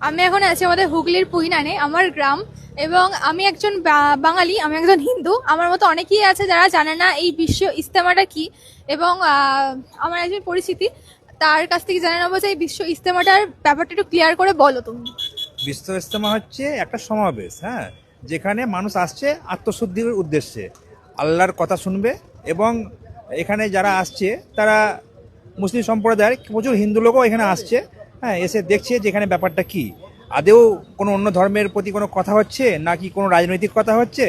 আমি এখন আছি আমাদের হুগলির পুইনানে, আমার গ্রাম। এবং আমি একজন বাঙালি, আমি একজন হিন্দু। আমার মতো অনেকেই আছে যারা জানে না এই বিশ্ব ইজতেমাটা কি। এবং আমার একজন পরিচিতি, তার কাছ থেকে জানে নেবো যে এই বিশ্ব ইজতেমাটার ব্যাপারটা একটু ক্লিয়ার করে বলো তুমি। বিশ্ব ইজতেমা হচ্ছে একটা সমাবেশ, হ্যাঁ, যেখানে মানুষ আসছে আত্মশুদ্ধির উদ্দেশ্যে, আল্লাহর কথা শুনবে। এবং এখানে যারা আসছে তারা মুসলিম সম্প্রদায়ের প্রচুর হিন্দু লোকও এখানে আসছে, হ্যাঁ, এসে দেখছে যে এখানে ব্যাপারটা কি। আদেও কোনো অন্য ধর্মের প্রতি কোনো কথা হচ্ছে নাকি কোনো রাজনৈতিক কথা হচ্ছে,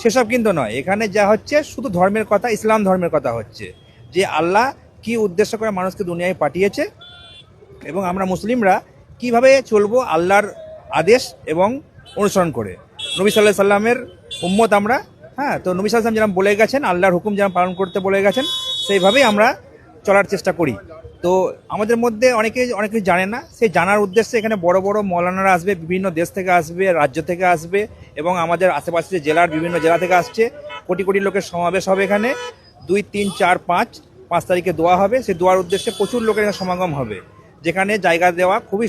সেসব কিন্তু নয়। এখানে যা হচ্ছে শুধু ধর্মের কথা, ইসলাম ধর্মের কথা হচ্ছে, যে আল্লাহ কি উদ্দেশ্য করে মানুষকে দুনিয়ায় পাঠিয়েছে এবং আমরা মুসলিমরা কিভাবে চলবো আল্লাহর আদেশ এবং অনুসরণ করে। নবী সাল্লাহ সাল্লামের উম্মত আমরা, হ্যাঁ। তো নবী সাল্লাম যেরকম বলে গেছেন, আল্লাহর হুকুম যেরকম পালন করতে বলে গেছেন, সেইভাবেই আমরা চলার চেষ্টা করি। তো আমাদের মধ্যে অনেকে অনেক কিছু জানে না, সেই জানার উদ্দেশ্যে এখানে বড় বড় মৌলানারা আসবে, বিভিন্ন দেশ থেকে আসবে, রাজ্য থেকে আসবে, এবং আমাদের আশেপাশে জেলার বিভিন্ন জেলা থেকে আসছে। কোটি কোটি লোকের সমাবেশ হবে এখানে। 2, 3, 4, 5 তারিখে দোয়া হবে। সেই দোয়ার উদ্দেশ্যে প্রচুর লোকের এখানে সমাগম হবে, যেখানে জায়গা দেওয়া খুবই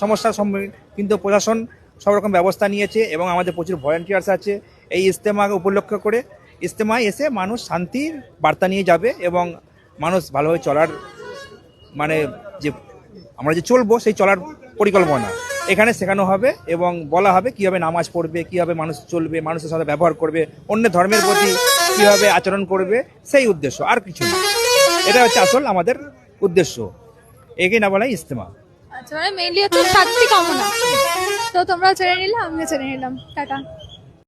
সমস্যার সম্মুখীন, কিন্তু প্রশাসন সব রকম ব্যবস্থা নিয়েছে এবং আমাদের প্রচুর ভলেন্টিয়ার্স আছে। এই ইজতেমাকে উপলক্ষ করে ইজতেমায় এসে মানুষ শান্তির বার্তা নিয়ে যাবে এবং মানুষ ভালোভাবে চলার, মানে যে আমরা যে চলবো সেই চলার পরিকল্পনা এখানে শেখানো হবে এবং বলা হবে কীভাবে নামাজ পড়বে, কীভাবে মানুষ চলবে, মানুষের সাথে ব্যবহার করবে, অন্য ধর্মের প্রতি কীভাবে আচরণ করবে, সেই উদ্দেশ্য, আর কিছু না। এটা হচ্ছে আসল আমাদের উদ্দেশ্য, একে না বলাই ইজতেমা। আচ্ছা, মানে মেইনলি হচ্ছে শান্তি কামনা। তো তোমরাও জেনে নিলে, আমিও জেনে নিলাম। টাটা।